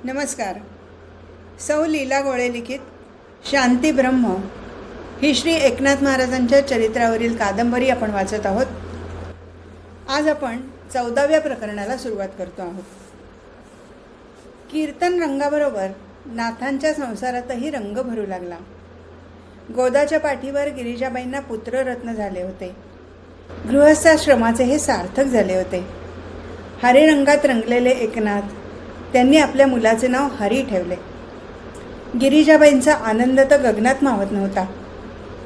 नमस्कार. सौ लीला गोळे लिखित शांती ब्रह्म ही श्री एकनाथ महाराजांच्या चरित्रावरील कादंबरी आपण वाचत आहोत. आज आपण 14व्या प्रकरणाला सुरुवात करतो आहोत. कीर्तन रंगाबरोबर नाथांच्या संसारातही रंग भरू लागला. गोदाच्या पाठीवर गिरिजाबाईंना पुत्ररत्न झाले होते. गृहस्थाश्रमाचे हे सार्थक झाले होते. हरिरंगात रंगलेले एकनाथ त्यांनी आपल्या मुलाचे नाव हरी ठेवले. गिरिजाबाईंचा आनंद तर गगनात मावत नव्हता.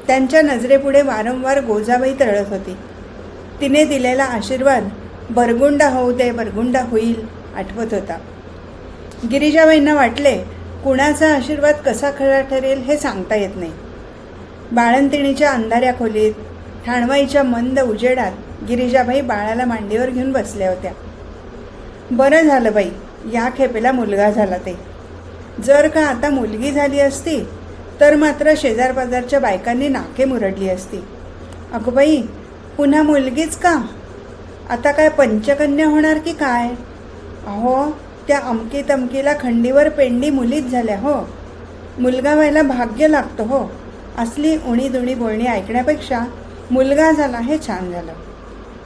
त्यांच्या नजरेपुढे वारंवार गोजाबाई तरळत होती. तिने दिलेला आशीर्वाद बरगुंडा होऊ दे बरगुंडा होईल आठवत होता. गिरिजाबाईंना वाटले कुणाचा आशीर्वाद कसा खरा ठरेल हे सांगता येत नाही. बाळंतिणीच्या अंधाऱ्या खोलीत ठाणवाईच्या मंद उजेडात गिरिजाबाई बाळाला मांडीवर घेऊन बसल्या होत्या. बरं झालं बाई, या खेपेला मुलगा झाला ते. जर का आता मुलगी झाली असती तर मात्र शेजारपाजारच्या बायकांनी नाके मुरडली असती. अगं बाई, पुन्हा मुलगीच का? आता काय पंचकन्या होणार की काय? अहो, त्या अमकी तमकीला खंडीवर पेंडी मुलीच झाल्या हो. मुलगा व्हायला भाग्य लागतं हो. असली उणीदुणी बोलणी ऐकण्यापेक्षा मुलगा झाला हे छान झालं.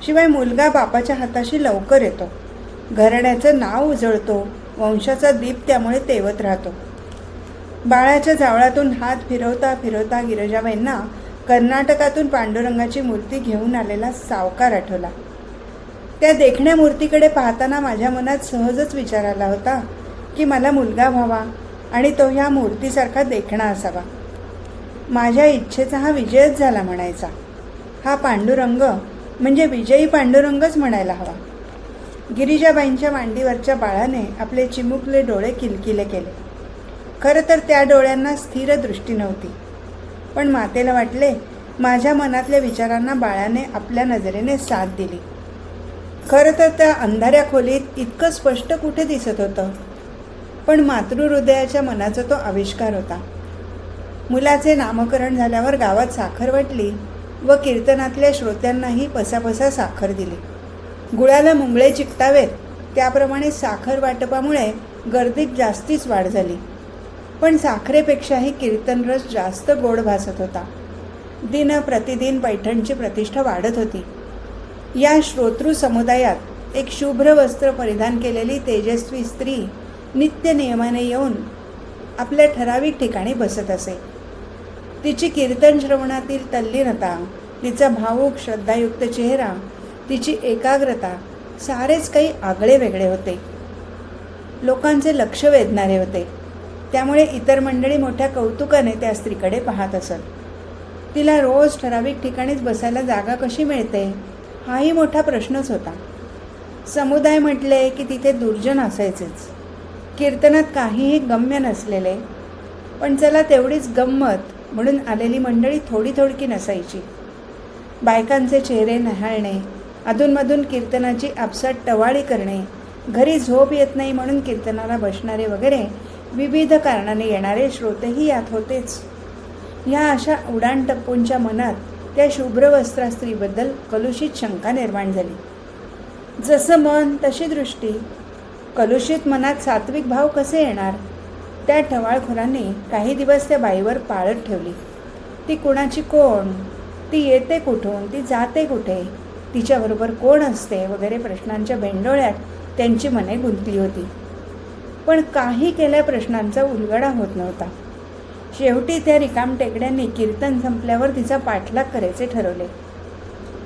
शिवाय मुलगा बापाच्या हाताशी लवकर येतो. घराण्याचं नाव उजळतो. वंशाचा दीप त्यामुळे तेवत राहतो. बाळाच्या जावळातून हात फिरवता फिरवता गिरिजाबाईंना कर्नाटकातून पांडुरंगाची मूर्ती घेऊन आलेला सावकार आठवला. त्या देखण्या मूर्तीकडे पाहताना माझ्या मनात सहजच विचार आला होता की मला मुलगा व्हावा आणि तो ह्या मूर्तीसारखा देखणा असावा. माझ्या इच्छेचा हा विजयच झाला म्हणायचा. हा पांडुरंग म्हणजे विजयी पांडुरंगच म्हणायला हवा. गिरिजाबाईंच्या मांडीवरच्या बाळाने आपले चिमुकले डोळे किलकिले केले. खरं तर त्या डोळ्यांना स्थिर दृष्टी नव्हती. पण मातेला वाटले माझ्या मनातल्या विचारांना बाळाने आपल्या नजरेने साथ दिली. खरं तर त्या अंधाऱ्या खोलीत इतकं स्पष्ट कुठे दिसत होतं. पण मातृहृदयाच्या मनाचा तो आविष्कार होता. मुलाचे नामकरण झाल्यावर गावात साखर वाटली व कीर्तनातल्या श्रोत्यांनाही पसापसा साखर दिली. गुळाला मुंगळे चिकटावेत त्याप्रमाणे साखर वाटपामुळे गर्दीत जास्तीच वाढ झाली. पण साखरेपेक्षाही कीर्तनरस जास्त गोड भासत होता. दिन प्रतिदिन पैठणची प्रतिष्ठा वाढत होती. या श्रोतृ समुदायात एक शुभ्र वस्त्र परिधान केलेली तेजस्वी स्त्री नित्य नियमाने येऊन आपल्या ठराविक ठिकाणी बसत असे. तिची कीर्तन श्रवणातील तल्लीनता, तिचा भावूक श्रद्धायुक्त चेहरा, तिची एकाग्रता सारेच काही आगळे वेगळे होते. लोकांचे लक्ष वेधणारे होते. त्यामुळे इतर मंडळी मोठ्या कौतुकाने त्या स्त्रीकडे पाहत असत. तिला रोज ठराविक ठिकाणीच बसायला जागा कशी मिळते हाही मोठा प्रश्नच होता. समुदाय म्हटले की तिथे दुर्जन असायचेच. कीर्तनात काहीही गम्य नसलेले, पण चला तेवढीच गंमत म्हणून आलेली मंडळी थोडी थोडकी नसायची. बायकांचे चेहरे न्याहाळणे, अधूनमधून कीर्तनाची आपसात टवाळी करणे, घरी झोप येत नाही म्हणून कीर्तनाला बसणारे वगैरे विविध कारणाने येणारे श्रोतेही यात होतेच. ह्या अशा उडाणटप्पूंच्या मनात त्या शुभ्र वस्त्रा स्त्रीबद्दल कलुषित शंका निर्माण झाली. जसं मन तशी दृष्टी. कलुषित मनात सात्विक भाव कसे येणार? त्या टवाळखोरांनी काही दिवस त्या बाईवर पाळत ठेवली. ती कुणाची कोण? ती येते कुठून? ती जाते कुठे? तिच्याबरोबर कोण असते? वगैरे प्रश्नांच्या भेंडोळ्यात त्यांची मने गुंतली होती. पण काही केल्या प्रश्नांचा उलगडा होत नव्हता. शेवटी त्या रिकाम टेकड्यांनी कीर्तन संपल्यावर तिचा पाठलाग करायचे ठरवले.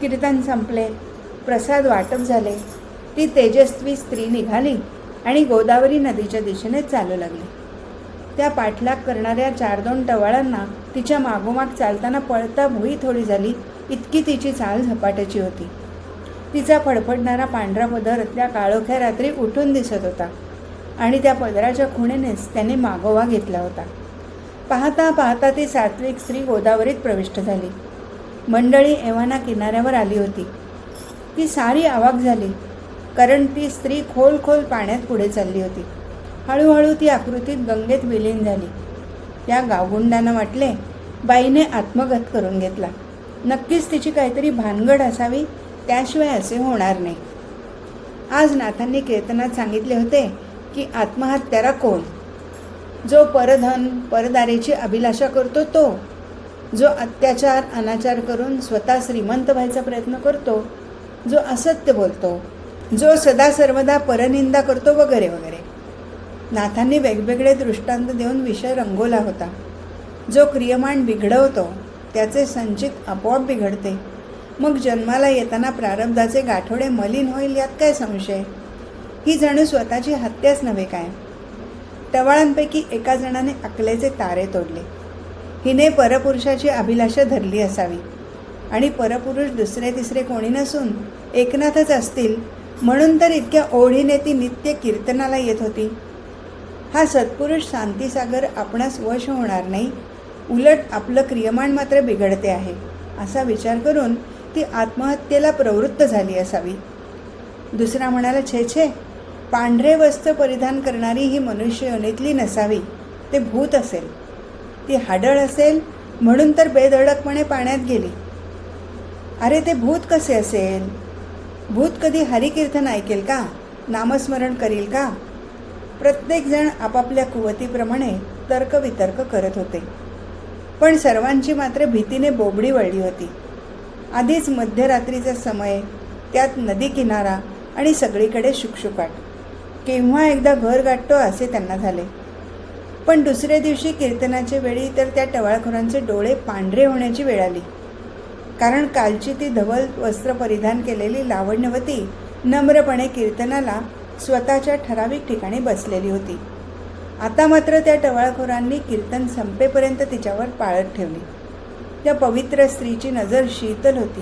कीर्तन संपले, प्रसाद वाटप झाले. ती तेजस्वी स्त्री निघाली आणि गोदावरी नदीच्या दिशेने चालू लागली. त्या पाठलाग करणाऱ्या 4-2 टवाळांना तिच्या मागोमाग चालताना पळता भुई थोडी झाली इतकी तिची चाल झपाट्याची होती. तिचा फडफडणारा पांढरा पदर त्या काळोख्या रात्री उठून दिसत होता आणि त्या पदराच्या खुणेनेच त्याने मागोवा घेतला होता. पाहता पाहता ती सात्विक स्त्री गोदावरीत प्रविष्ट झाली. मंडळी एव्हाना किनाऱ्यावर आली होती. ती सारी अवाक झाली, कारण ती स्त्री खोल खोल पाण्यात पुढे चालली होती. हळूहळू ती आकृतीत गंगेत विलीन झाली. त्या गावगुंडांना वाटले बाईने आत्मघात करून घेतला. नक्कीच तिची काहीतरी भानगड असावी, त्याशिवाय असे होणार नाही. आज नाथांनी कीर्तनात सांगितले होते की आत्महत्यारा कोण? जो परधन परदारीची अभिलाषा करतो तो, जो अत्याचार अनाचार करून स्वतः श्रीमंत व्हायचा प्रयत्न करतो, जो असत्य बोलतो, जो सदा सर्वदा परनिंदा करतो वगैरे वगैरे. नाथांनी वेगवेगळे दृष्टांत देऊन विषय रंगवला होता. जो क्रियमाण बिघडवतो त्याचे संचित आपोआप बिघडते. मग जन्माला येताना प्रारब्धाचे गाठोडे मलिन होईल यात काय संशय? ही जणू स्वतःची हत्याच नव्हे काय. टवाळांपैकी एका जणाने अकलेचे तारे तोडले. हिने परपुरुषाची अभिलाषा धरली असावी आणि परपुरुष दुसरे तिसरे कोणी नसून एकनाथच असतील म्हणून तर इतक्या ओढीने ती नित्य कीर्तनाला येत होती. हा सत्पुरुष शांतीसागर आपणास वश होणार नाही, उलट आपलं क्रियमाण मात्र बिघडते आहे असा विचार करून ती आत्महत्येला प्रवृत्त झाली असावी. दुसरा म्हणाला, छे छे, पांढरे वस्त्र परिधान करणारी ही मनुष्य योनीतली नसावी, ते भूत असेल. ती हाडळ असेल म्हणून तर बेधडकपणे पाण्यात गेली. अरे ते भूत कसे असेल? भूत कधी हरिकीर्तन ऐकेल का? नामस्मरण करील का? प्रत्येकजण आपापल्या कुवतीप्रमाणे तर्कवितर्क करत होते. पण सर्वांची मात्र भीतीने बोबडी वळली होती. आधीच मध्यरात्रीचा समय, त्यात नदी किनारा आणि सगळीकडे शुकशुकाट. केव्हा एकदा घर गाठतो असे त्यांना झाले. पण दुसऱ्या दिवशी कीर्तनाच्या वेळी तर त्या टवाळखोरांचे डोळे पांढरे होण्याची वेळ आली. कारण कालची ती धवल वस्त्र परिधान केलेली लावण्यवती नम्रपणे कीर्तनाला स्वतःच्या ठराविक ठिकाणी बसलेली होती. आता मात्र त्या टवाळखोरांनी कीर्तन संपेपर्यंत तिच्यावर पाळत ठेवली. त्या पवित्र स्त्रीची नजर शीतल होती.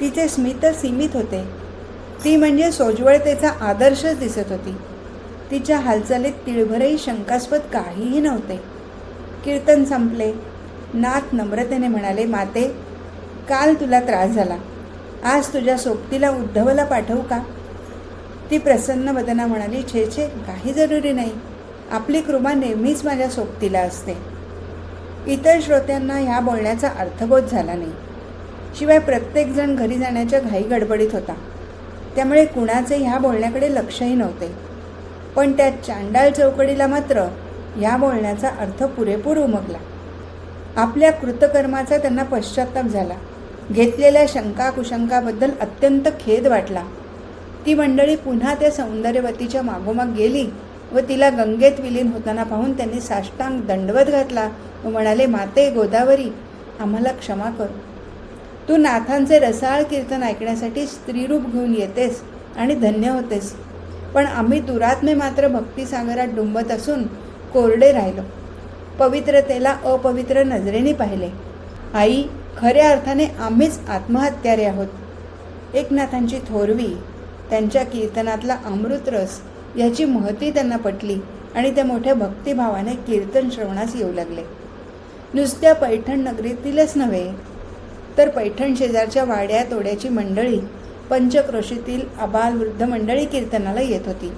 तिचे स्मित सीमित होते. ती म्हणजे सोज्वळतेचा आदर्शच दिसत होती. तिच्या हालचालीत तिळभरही शंकास्पद काहीही नव्हते. कीर्तन संपले. नाथ नम्रतेने म्हणाले, माते, काल तुला त्रास झाला, आज तुझ्या सोबतीला उद्धवला पाठवू का? ती प्रसन्न वदना म्हणाली, छे छे, काही जरुरी नाही, आपली कृपा नेहमीच माझ्या सोबतीला असते. इतर श्रोत्यांना ह्या बोलण्याचा अर्थबोध झाला नाही. शिवाय प्रत्येकजण घरी जाण्याच्या घाई गडबडीत होता. त्यामुळे कुणाचे ह्या बोलण्याकडे लक्षही नव्हते. पण त्या चांडाळ चौकडीला मात्र ह्या बोलण्याचा अर्थ पुरेपूर उमगला. आपल्या कृतकर्माचा त्यांना पश्चात्ताप झाला. घेतलेल्या शंका कुशंकाबद्दल अत्यंत खेद वाटला. ती मंडळी पुन्हा त्या सौंदर्यवतीच्या मागोमाग गेली व तिला गंगेत विलीन होताना पाहून त्यांनी साष्टांग दंडवत घातला व म्हणाले, माते गोदावरी, आम्हाला क्षमा कर. तू नाथांचे रसाळ कीर्तन ऐकण्यासाठी स्त्रीरूप घेऊन येतेस आणि धन्य होतेस. पण आम्ही दुरात्मे मात्र भक्तिसागरात डुंबत असून कोरडे राहिलो. पवित्रतेला अपवित्र नजरेने पाहिले. आई, खऱ्या अर्थाने आम्हीच आत्महत्यारे आहोत. एकनाथांची थोरवी, त्यांच्या कीर्तनातला अमृतरस याची महती त्यांना पटली आणि त्या मोठ्या भक्तिभावाने कीर्तन श्रवणास येऊ लागले. नुसत्या पैठण नगरीतीलच नव्हे तर पैठण शेजारच्या वाड्या तोड्याची मंडळी, पंचक्रोशीतील आबाल वृद्ध मंडळी कीर्तनाला येत होती.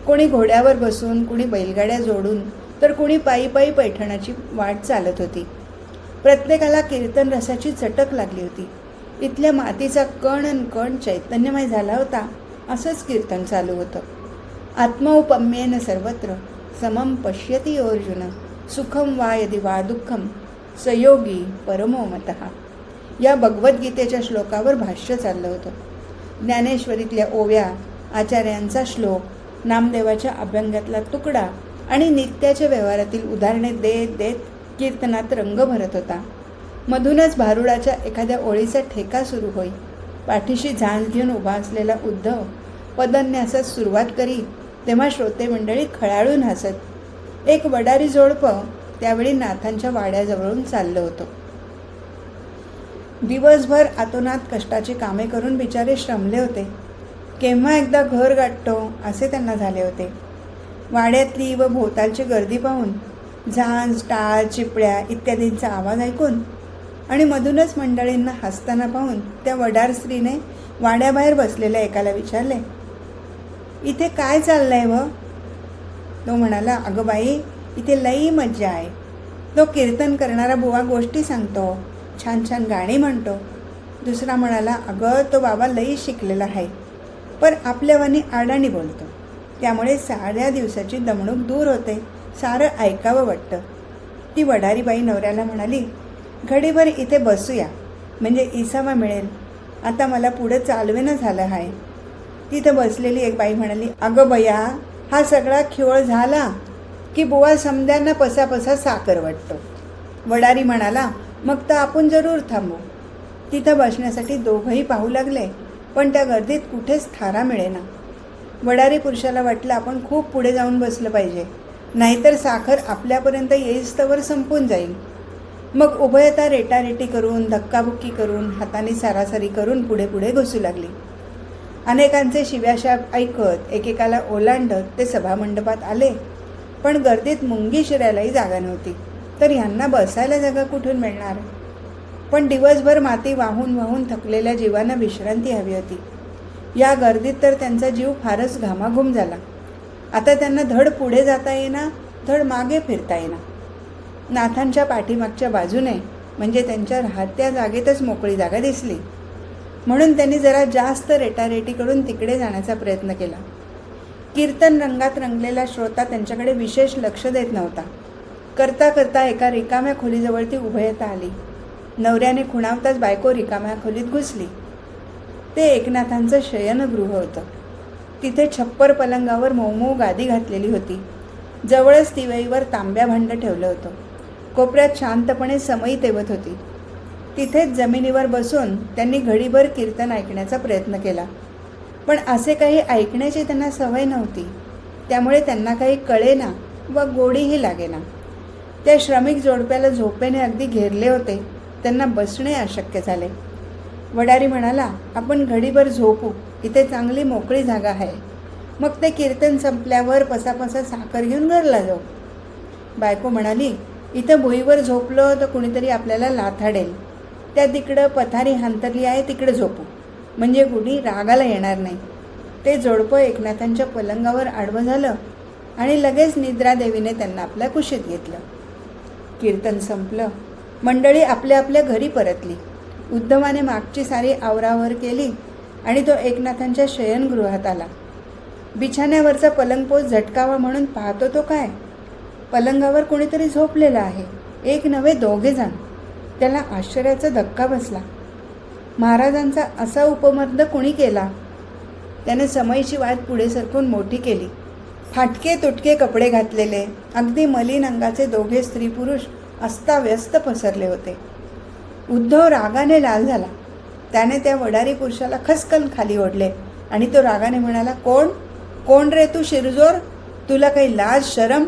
कोणी घोड्यावर बसून, कोणी बैलगाड्या जोडून, तर कोणी पायी पायी पैठणाची वाट चालत होती. प्रत्येकाला कीर्तन रसाची चटक लागली होती. इथल्या मातीचा कण न कण चैतन्यमय झाला होता. असंच कीर्तन चालू होतं. आत्मौपम्येन सर्वत्र समम पश्यति अर्जुन, सुखम वा यदि वा दुःखम सयोगी परमो मतः. या भगवद्गीतेच्या श्लोकावर भाष्य चाललं होतं. ज्ञानेश्वरीतल्या ओव्या, आचार्यांचा श्लोक, नामदेवाच्या अभ्यंगातला तुकडा आणि नित्याच्या व्यवहारातील उदाहरणे देत देत कीर्तनात रंग भरत होता. मधूनच भारुडाच्या एखाद्या ओळीचा ठेका सुरू होई. पाठीशी झांज घेऊन उभा असलेला उद्धव पदन्यासात सुरुवात करी तेव्हा श्रोते मंडळी खळाळून हसत. एक वडारी जोडपं त्यावेळी नाथांच्या वाड्याजवळून चाललं होतं. दिवसभर आतोनात कष्टाची कामे करून बिचारे श्रमले होते. केव्हा एकदा घर गाठतो असे त्यांना झाले होते. वाड्यातली व भोवतालची गर्दी पाहून, झांज, टाळ, चिपळ्या इत्यादींचा आवाज ऐकून आणि मधूनच मंडळींना हसताना पाहून त्या वडार स्त्रीने वाड्याबाहेर बसलेल्या एकाला विचारले, इथे काय चाललंय व? तो म्हणाला, अगं बाई, इथे लई मज्जा आहे. तो कीर्तन करणारा बुवा गोष्टी सांगतो, छान छान गाणी म्हणतो. दुसरा म्हणाला, अगं तो बाबा लई शिकलेला आहे, पण आपल्यावानी आडाणी बोलतो. त्यामुळे साऱ्या दिवसाची दमणूक दूर होते, सारं ऐकावं वाटतं. ती वडारी बाई नवऱ्याला म्हणाली, घडीभर इथे बसूया, म्हणजे इसावा मिळेल. आता मला पुढे चालवेनं झालं आहे. तिथं बसलेली एक बाई म्हणाली, अगं बया, हा सगळा खिवळ झाला की बुवा समद्यांना पसापसा साखर वाटतो. वडारी म्हणाला, मग तर आपण जरूर थांबू. तिथं बसण्यासाठी दोघंही पाहू लागले, पण त्या गर्दीत कुठेच थारा मिळेना. वडारी पुरुषाला वाटलं आपण खूप पुढे जाऊन बसलं पाहिजे, नाहीतर साखर आपल्यापर्यंत येईस्तवर संपून जाईल. मग उभयता रेटारेटी करून, धक्काबुक्की करून, हाताने सारासारी करून पुढे पुढे घुसू लागली. अनेकांचे शिव्याशाप ऐकत, एकेकाला ओलांडत ते सभामंडपात आले. पण गर्दीत मुंगी शिरायलाही जागा नव्हती, तर ह्यांना बसायला जागा कुठून मिळणार? पण दिवसभर माती वाहून वाहून थकलेल्या जीवांना विश्रांती हवी होती. या गर्दीत तर त्यांचा जीव फारच घामाघूम झाला. आता त्यांना धड पुढे जाता येईना, धड मागे फिरता येईना. नाथांच्या पाठीमागच्या बाजूने, म्हणजे त्यांच्या राहत्या जागेतच मोकळी जागा दिसली. म्हणून त्यांनी जरा जास्त रेटारेटी करून तिकडे जाण्याचा प्रयत्न केला. कीर्तन रंगात रंगलेला श्रोता त्यांच्याकडे विशेष लक्ष देत नव्हता. करता करता एका रिकाम्या खोलीजवळ ती उभयता आली. नवऱ्याने खुणावताच बायको रिकाम्या खोलीत घुसली. ते एकनाथांचं शयनगृह होतं. तिथे छप्पर पलंगावर मऊ गादी घातलेली होती. जवळच तिवईवर तांब्या भांड ठेवलं होतं. कोपऱ्यात शांतपणे समई तेवत होती. तिथेच जमिनीवर बसून त्यांनी घडीभर कीर्तन ऐकण्याचा प्रयत्न केला. पण असे काही ऐकण्याची त्यांना सवय नव्हती, त्यामुळे त्यांना काही कळेना व गोडीही लागेना. त्या श्रमिक जोडप्याला झोपेने अगदी घेरले होते. त्यांना बसणे अशक्य झाले. वडारी म्हणाला, आपण घडीभर झोपू, इथे चांगली मोकळी जागा आहे. मग ते कीर्तन संपल्यावर पसापसा साखर घेऊन घरला जाऊ. बायको म्हणाली, इथं भुईवर झोपलो तर कुणीतरी आपल्याला लाथाडेल. त्या तिकडं पथारी हांतरली आहे, तिकडे झोपू, म्हणजे कुणी रागाला येणार नाही. ते जोडपं एकनाथांच्या पलंगावर आडवं झालं आणि लगेच निद्रादेवीने त्यांना आपल्या कुशीत घेतलं. कीर्तन संपलं. मंडळी आपल्या आपल्या घरी परतली. उद्धवाने मागची सारी आवरावर केली आणि तो एकनाथांच्या शयनगृहात आला. बिछाण्यावरचा पलंगपोस झटकावा म्हणून पाहतो तो काय, पलंगावर कोणीतरी झोपलेलं आहे. एक नव्हे, दोघे जण. त्याला आश्चर्याचा धक्का बसला. महाराजांचा असा उपमर्द कुणी केला? त्याने समईची वाट पुढे सरकून मोठी केली. फाटके तुटके कपडे घातलेले, अगदी मलिन अंगाचे दोघे स्त्री पुरुष अस्ताव्यस्त पसरले होते. उद्धव रागाने लाल झाला. त्याने त्या वडारी पुरुषाला खसकन खाली ओढले आणि तो रागाने म्हणाला, कोण कोण रे तू शिरजोर? तुला काही लाज शरम?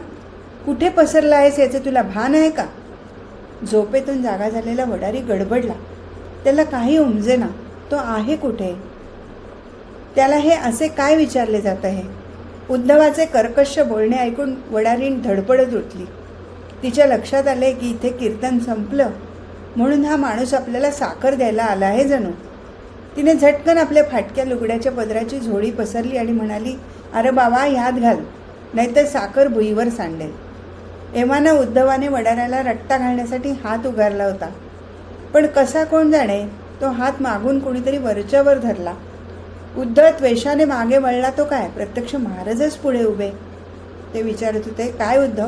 कुठे पसरला आहेस याचे तुला भान आहे का? झोपेतून जागा झालेला वडारी गडबडला. त्याला काही उमजेना. तो आहे कुठे? त्याला हे असे काय विचारले जात आहे? उद्धवाचे कर्कश बोलणे ऐकून वडारीण धडपडत उठली. तिच्या लक्षात आले की इथे कीर्तन संपलं, म्हणून हा माणूस आपल्याला साखर द्यायला आला आहे जणू. तिने झटकन आपल्या फाटक्या लुगड्याच्या पदराची झोळी पसरली आणि म्हणाली, अरे बाबा, ह्यात घाल, नाहीतर साखर भुईवर सांडेल. एव्हाना उद्धवाने वडाऱ्याला रट्टा घालण्यासाठी हात उगारला होता. पण कसा कोण जाणे, तो हात मागून कोणीतरी वरच्यावर धरला. उद्धव त्वेषाने मागे वळला तो काय, प्रत्यक्ष महाराजच पुढे उभे. ते विचारत होते, काय उद्धव,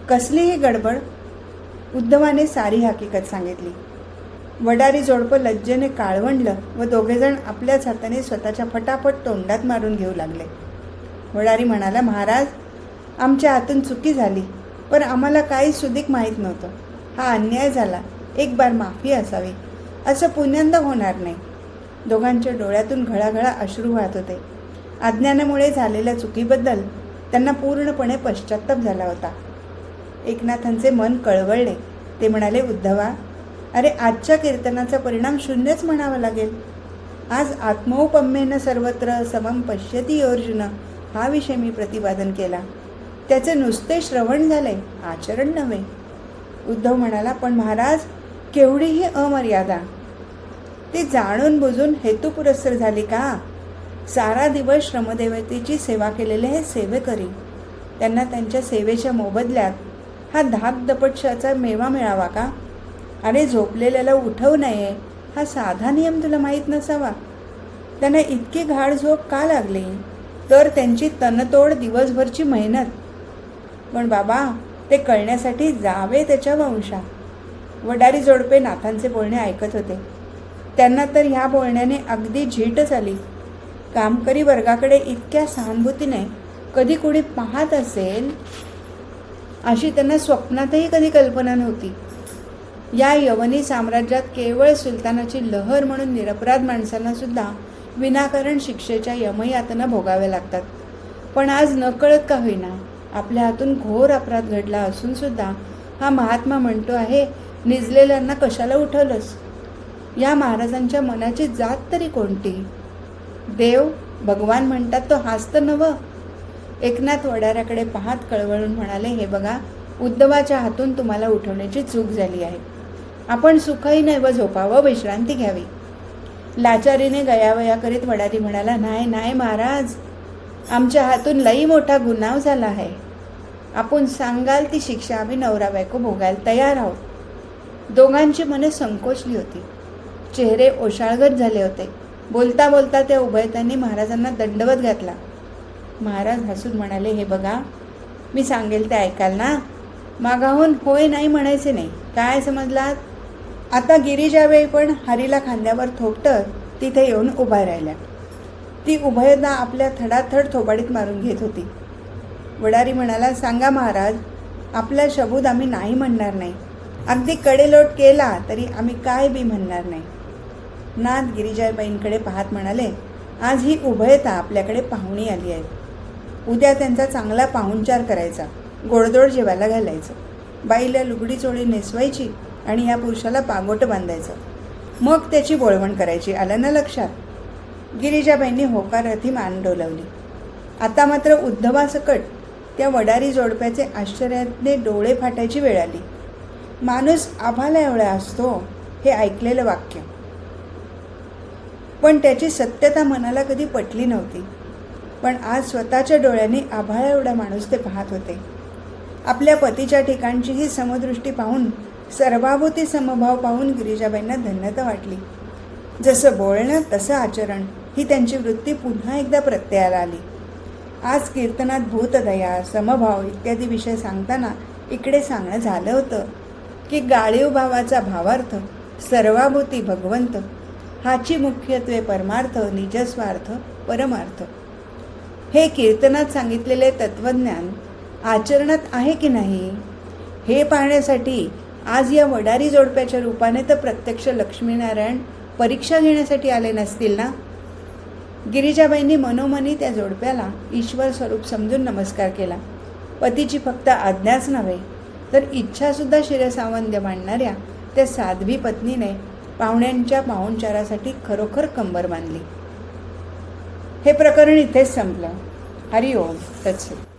कसली ही गडबड? उद्धवाने सारी हकीकत सांगितली. वडारी जोडपं लज्जेने काळवंडलं व दोघेजण आपल्याच हाताने स्वतःच्या फटाफट तोंडात मारून घेऊ लागले. वडारी म्हणाला, महाराज, आमच्या हातून चुकी झाली, पण आम्हाला काही सुदीक माहीत नव्हतं. हा अन्याय झाला, एक बार माफी असावी, असं पुण्यांदा होणार नाही. दोघांच्या डोळ्यातून घळाघळा अश्रू वाहत होते. अज्ञानामुळे झालेल्या चुकीबद्दल त्यांना पूर्णपणे पश्चात्ताप झाला होता. एकनाथांचे मन कळवळले. ते म्हणाले, उद्धवा, अरे आजच्या कीर्तनाचा परिणाम शून्यच म्हणावा लागेल. आज आत्मौपम्येन सर्वत्र समम पश्यती अर्जुन हा विषय मी प्रतिपादन केला. त्याचे नुसते श्रवण झाले, आचरण नव्हे. उद्धव म्हणाला, पण महाराज, केवढीही अमर्यादा! ती जाणून बुजून हेतुपुरस्सर झाली का? सारा दिवस श्रमदेवतेची सेवा केलेले हे सेवेकरी, त्यांना त्यांच्या सेवेच्या मोबदल्यात हा धाकदपटशाचा मेवा मिळावा का? अरे झोपलेल्याला उठवू नये हा साधा नियम तुला माहीत नसावा? त्यांना इतकी गाढ झोप का लागली? तर त्यांची तनतोड दिवसभरची मेहनत. पण बाबा, ते कळण्यासाठी जावे त्याच्या वंशा. वडारी जोडपे नाथांचे बोलणे ऐकत होते. त्यांना तर ह्या बोलण्याने अगदी झीटच आली. कामकरी वर्गाकडे इतक्या सहानुभूतीने कधी कोणी पाहत असेल अशी त्यांना स्वप्नातही कधी कल्पना नव्हती. या यवनी साम्राज्यात केवळ सुलतानाची लहर म्हणून निरपराध माणसांना सुद्धा विनाकारण शिक्षेच्या यमयातना भोगाव्या लागतात. पण आज नकळत का होईना आपल्या हातून घोर अपराध घडला असून सुद्धा हा महात्मा म्हणतो आहे, निजलेल्यांना कशाला उठवलंस? या महाराजांच्या मनाची जात तरी कोणती? देव भगवान म्हणतात तो हाच तर नवं. एकनाथ वडाऱ्याकडे पाहत कळवळून म्हणाले, हे बघा, उद्धवाच्या हातून तुम्हाला उठवण्याची चूक झाली आहे. आपण सुखही नैव झोपावं, विश्रांती घ्यावी. लाचारीने गयावया करीत वडारी म्हणाला, नाही नाही महाराज, आमच्या हातून लई मोठा गुन्हा झाला आहे. आपण सांगाल ती शिक्षा आम्ही नवरा बायको भोगायला तयार आहोत. दोघांची मने संकोचली होती. चेहरे ओशाळगत झाले होते. बोलता बोलता त्या उभयतांनी महाराजांना दंडवत घातला. महाराज हसून म्हणाले, हे बघा, मी सांगेल ते ऐकाल ना? मागाहून होय नाही म्हणायचे नाही. काय समजलात? आता गिरिजाबाई पण हरीला खांद्यावर थोपटत तिथे येऊन उभा राहिल्या. ती उभयता आपल्या थडाथड थोबाडीत मारून घेत होती. वडारी म्हणाला, सांगा महाराज, आपला शबूत आम्ही नाही म्हणणार नाही. अगदी कडेलोट केला तरी आम्ही काय बी म्हणणार नाही. नाथ गिरिजाबाईंकडे पाहत म्हणाले, आज ही उभयता आपल्याकडे पाहुणी आली आहे. उद्या त्यांचा चांगला पाहुणचार करायचा, गोडधोड जेवायला घालायचं, बाईला लुगडी चोळी नेसवायची आणि ह्या पुरुषाला पागोटं बांधायचं. मग त्याची बोळवण करायची. आलं ना लक्षात? गिरिजाबाईंनी होकारार्थी मान डोलावली. आता मात्र उद्धवासकट त्या वडारी जोडप्याचे आश्चर्याने डोळे फाटायची वेळ आली. माणूस आभाला एवढा असतो हे ऐकलेलं वाक्य, पण त्याची सत्यता मनाला कधी पटली नव्हती. पण आज स्वतःच्या डोळ्यांनी आभाळा एवढा माणूस ते पाहत होते. आपल्या पतीच्या ठिकाणची ही समदृष्टी पाहून, सर्वाभूती समभाव पाहून गिरिजाबाईंना धन्यता वाटली. जसं बोलणं तसं आचरण ही त्यांची वृत्ती पुन्हा एकदा प्रत्ययाला आली. आज कीर्तनात भूतदया, समभाव इत्यादी विषय सांगताना इकडे सांगणं झालं होतं की गाळीव भावाचा भावार्थ सर्वाभूती भगवंत हाची मुख्यत्वे परमार्थ, निजस्वार्थ, परमार्थ. हे कीर्तनात सांगितलेले तत्वज्ञान आचरणात आहे की नाही हे पाहण्यासाठी आज या वडारी जोडप्याच्या रूपाने तर प्रत्यक्ष लक्ष्मीनारायण परीक्षा घेण्यासाठी आले नसतील ना? गिरिजाबाईंनी मनोमनी त्या जोडप्याला ईश्वर स्वरूप समजून नमस्कार केला. पतीची फक्त आज्ञाच नव्हे तर इच्छासुद्धा शिरसावंद्य मांडणाऱ्या त्या साध्वी पत्नीने पाहुण्यांच्या पाहुणचारासाठी खरोखर कंबर बांधली. हे प्रकरण इथेच संपलं. हरिओम तत्सत.